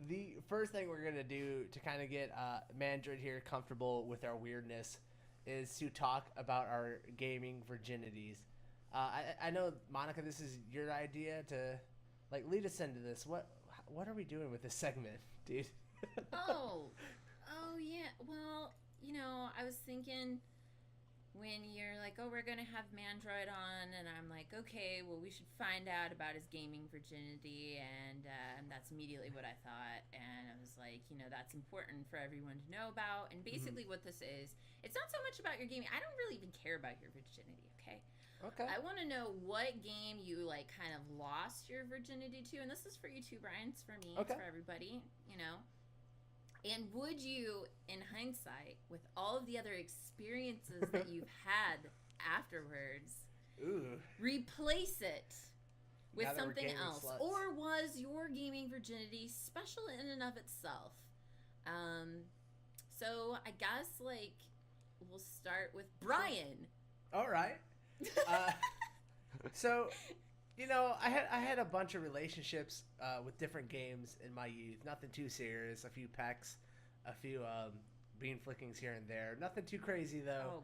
the first thing we're gonna do to kind of get Manndroid here comfortable with our weirdness is to talk about our gaming virginities. I know, Monica, this is your idea to lead us into this. What are we doing with this segment, dude? Oh, yeah. Well, I was thinking when you're like, oh, we're gonna have Manndroid on, and I'm like, okay, well, we should find out about his gaming virginity, and that's immediately what I thought, and I was like, that's important for everyone to know about, and basically what this is, it's not so much about your gaming. I don't really even care about your virginity, okay? Okay. I want to know what game you kind of lost your virginity to, and this is for you too, Brian. It's for me. Okay. It's for everybody. And would you, in hindsight, with all of the other experiences that you've had afterwards, replace it with something else? Sluts. Or was your gaming virginity special in and of itself? So I guess we'll start with Brian. All right. So, I had a bunch of relationships with different games in my youth. Nothing too serious. A few pecks, a few bean flickings here and there. Nothing too crazy though. Oh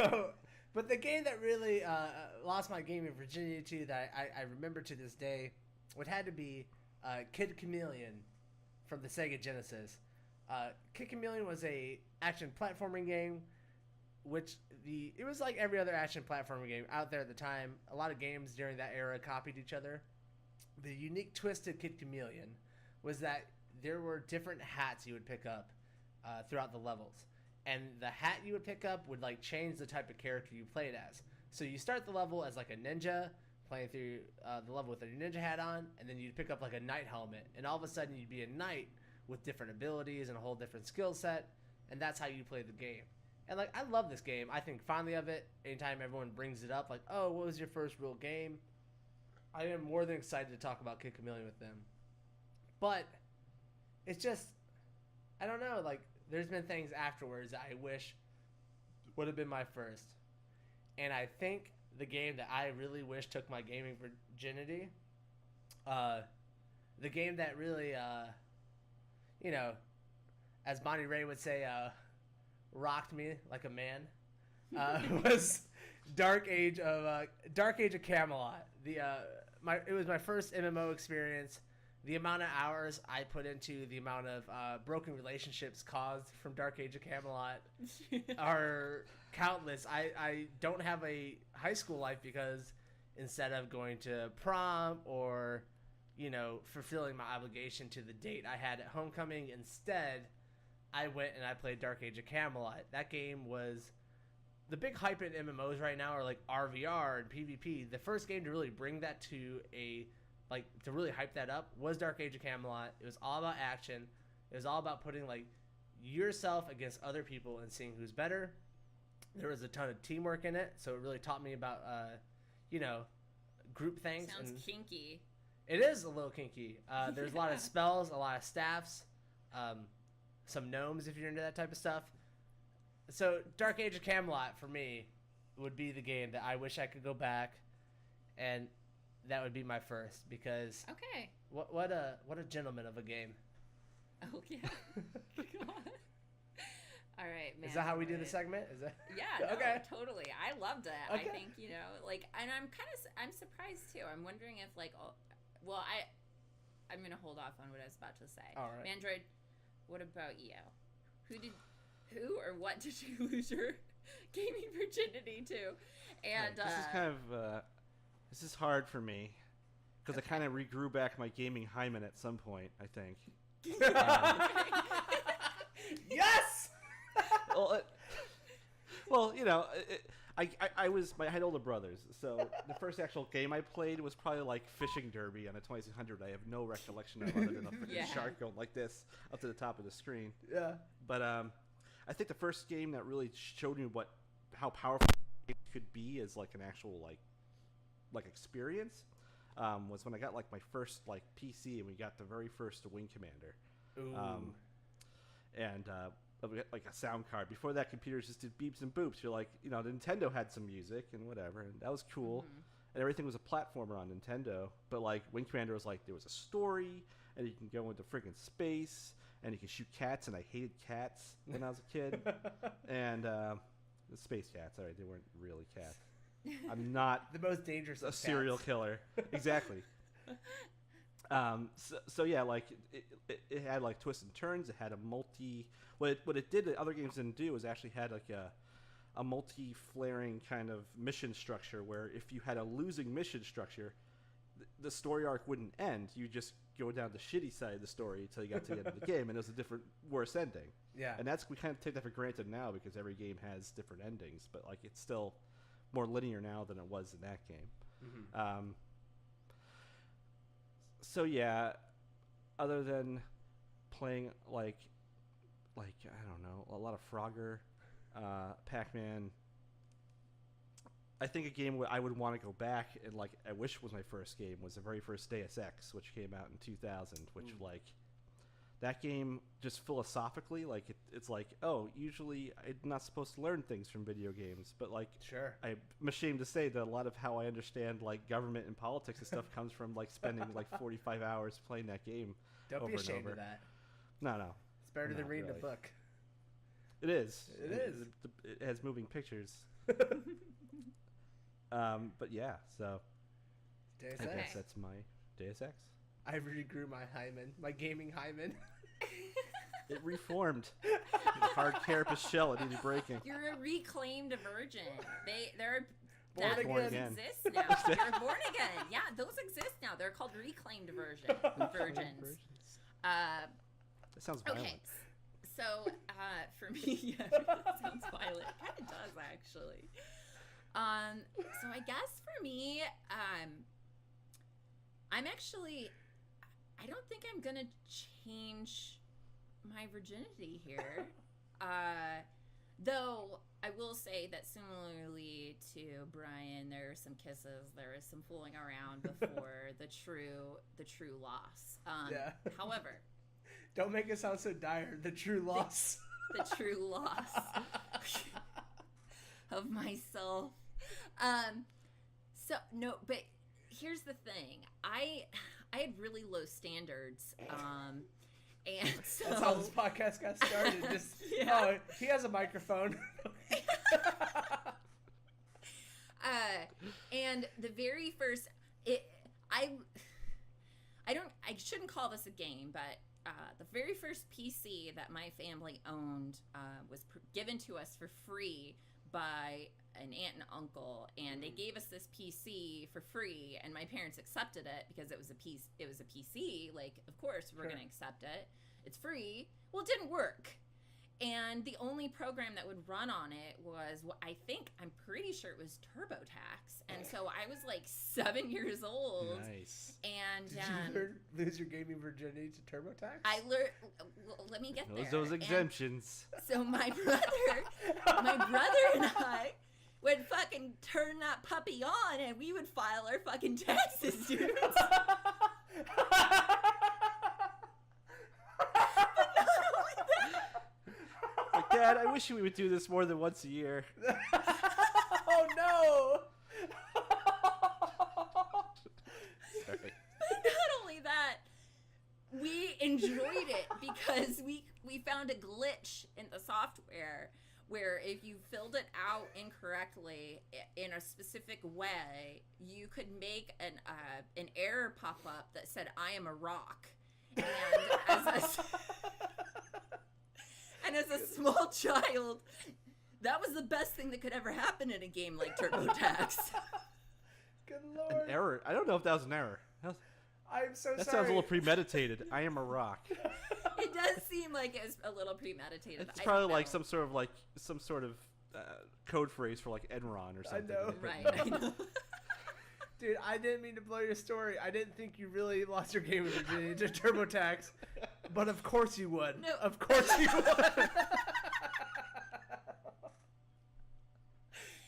God. But the game that really lost my gaming virginity to that I remember to this day would had to be Kid Chameleon from the Sega Genesis. Kid Chameleon was a action platforming game. It was like every other action platforming game out there at the time. A lot of games during that era copied each other. The unique twist to Kid Chameleon was that there were different hats you would pick up throughout the levels. And the hat you would pick up would change the type of character you played as. So you start the level as a ninja, playing through the level with a ninja hat on, and then you'd pick up a knight helmet. And all of a sudden you'd be a knight with different abilities and a whole different skill set. And that's how you play the game. And I love this game. I think fondly of it. Anytime everyone brings it up, oh, what was your first real game? I am more than excited to talk about Kid Chameleon with them. But it's just, I don't know. There's been things afterwards that I wish would have been my first. And I think the game that I really wish took my gaming virginity, the game that really, as Bonnie Ray would say, rocked me like a man, was Dark Age of Camelot. It was my first MMO experience. The amount of hours I put into the amount of broken relationships caused from Dark Age of Camelot are countless. I don't have a high school life because instead of going to prom or fulfilling my obligation to the date I had at homecoming, instead I went and I played Dark Age of Camelot. That game was the big hype in MMOs right now are RVR and PvP. The first game to really bring that to to really hype that up was Dark Age of Camelot. It was all about action. It was all about putting yourself against other people and seeing who's better. There was a ton of teamwork in it, so it really taught me about group things. Sounds kinky. It is a little kinky. There's a lot of spells, a lot of staffs. Some gnomes if you're into that type of stuff. So Dark Age of Camelot for me would be the game that I wish I could go back, and that would be my first because what a gentleman of a game. Oh yeah. God. All right, man. Is that how we do the segment? Is that Yeah, okay. Totally. I loved it. Okay. I think, and I'm surprised too. I'm wondering if I'm going to hold off on what I was about to say. All right. Manndroid, what about you? Who or what did you lose your gaming virginity to? And this is kind of this is hard for me because I kind of regrew back my gaming hymen at some point, I think. Yes. I had older brothers, so the first actual game I played was probably Fishing Derby on a 2600. I have no recollection of other than a freaking shark going like this up to the top of the screen. Yeah. But I think the first game that really showed me how powerful it could be as an actual experience was when I got my first PC and we got the very first Wing Commander. Ooh. And a sound card. Before that, computers just did beeps and boops. You're Nintendo had some music and whatever, and that was cool. and everything was a platformer on Nintendo. But like Wing Commander was like there was a story, and you can go into freaking space, and you can shoot cats, and I hated cats when I was a kid. And the space cats, all right, they weren't really cats. I'm not the most dangerous a serial killer. Exactly. So yeah, like it had like twists and turns. It had a what it did that other games didn't do is actually had like a multi-flaring kind of mission structure where if you had a losing mission structure, the story arc wouldn't end. You just go down the shitty side of the story until you got to the end of the game, and it was a different, worse ending. Yeah. And we kind of take that for granted now because every game has different endings, but like it's still more linear now than it was in that game. Mm-hmm. So yeah, other than playing like I don't know, a lot of Frogger, Pac-Man. I think a game I would want to go back and like I wish was my first game was the very first Deus Ex, which came out in 2000. Which like that game just philosophically like it's like usually I'm not supposed to learn things from video games, but like sure I'm ashamed to say that a lot of how I understand like government and politics and stuff comes from like spending like 45 hours playing that game. Don't over be ashamed and over. of that. No. It's better than reading really. A book. It is. It is. It has moving pictures. But yeah, so Deus I Ex. guess that's my Deus Ex. I regrew my hymen, my gaming hymen. It reformed. The hard carapace shell it needed breaking. You're a reclaimed virgin. They're Born again. Exist now. You're born again. Yeah, those exist now. They're called reclaimed virgins. That sounds violent. Okay, so for me, yeah, it sounds violent. It kind of does actually. So I guess for me, I'm actually, I don't think I'm gonna change my virginity here. Though I will say that similarly to Brian, there are some kisses, there is some fooling around before the true loss. Yeah. However, don't make it sound so dire. The true loss. The true loss of myself. So no, but here's the thing. I had really low standards. And so that's how this podcast got started. Just he has a microphone. And the very first I shouldn't call this a game, but the very first PC that my family owned was given to us for free by an aunt and uncle, and they gave us this PC for free, and my parents accepted it because it was a PC. Like, of course we're gonna accept it. It's free. Well, it didn't work, and the only program that would run on it was I'm pretty sure it was TurboTax, and so I was like 7 years old. Nice. And did you lose your gaming virginity to TurboTax? I learned. Well, let me get there. Those exemptions. And so my brother and I would fucking turn that puppy on, and we would file our fucking taxes, dude. Like, Dad, I wish we would do this more than once a year. Oh no! Sorry. Not only that, we enjoyed it because we found a glitch in the software where if you filled it out incorrectly in a specific way, you could make an error pop up that said, "I am a rock." And as a small child, that was the best thing that could ever happen in a game like TurboTax. Good Lord. An error? I don't know if that was an error. I'm so sorry. That sounds a little premeditated. I am a rock. It does seem like it's a little premeditated. It's probably like some sort of code phrase for like Enron or something. I know. Right, I know. Dude, I didn't mean to blow your story. I didn't think you really lost your game of virginity to TurboTax, but of course you would. No. Of course you would.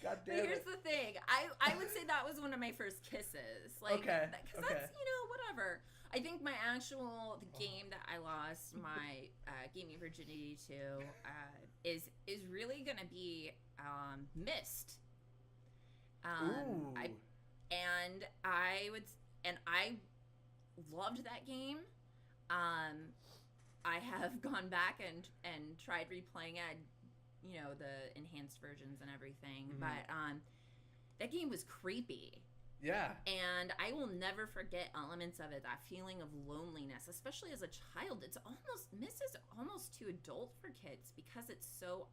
God damn But here's it. the thing. I would say that was one of my first kisses. Like, Okay, because that's, whatever. I think the game that I lost my gaming virginity to is really gonna be Myst. Ooh. And I loved that game. I have gone back and tried replaying it, you know, the enhanced versions and everything. Mm-hmm. But that game was creepy. Yeah. And I will never forget elements of it, that feeling of loneliness, especially as a child. Myst is almost too adult for kids because it's so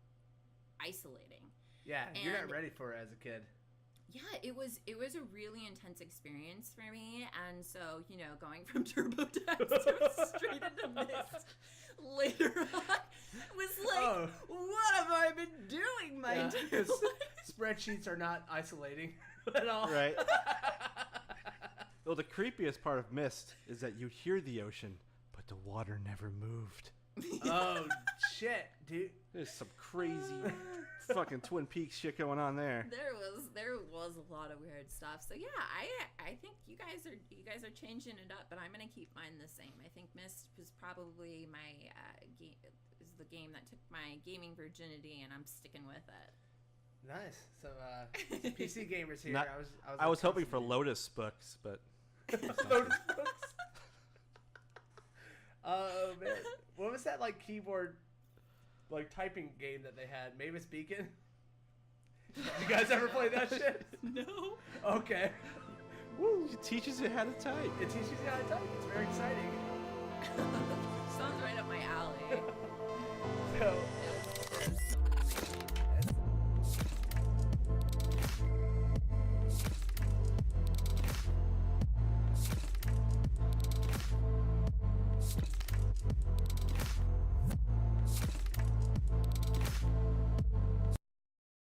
isolating. Yeah, you're not ready for it as a kid. Yeah, it was a really intense experience for me, and so, you know, going from TurboTax to straight into Myst later on was like, what have I been doing my entire life? Spreadsheets are not isolating at all. Right. Well, the creepiest part of Myst is that you hear the ocean, but the water never moved. Oh, shit, dude. There's some crazy fucking Twin Peaks shit going on there. There was a lot of weird stuff. So yeah, I think you guys are changing it up, but I'm gonna keep mine the same. I think Myst was probably my is the game that took my gaming virginity, and I'm sticking with it. Nice. So PC gamers here. I was hoping for Lotus books, but Lotus books. Oh man, what was that like keyboard, like typing game that they had? Mavis Beacon. Did you guys ever play that shit? No. Okay. Woo! It teaches you how to type. It teaches you how to type. It's very exciting. Sounds right up my alley. So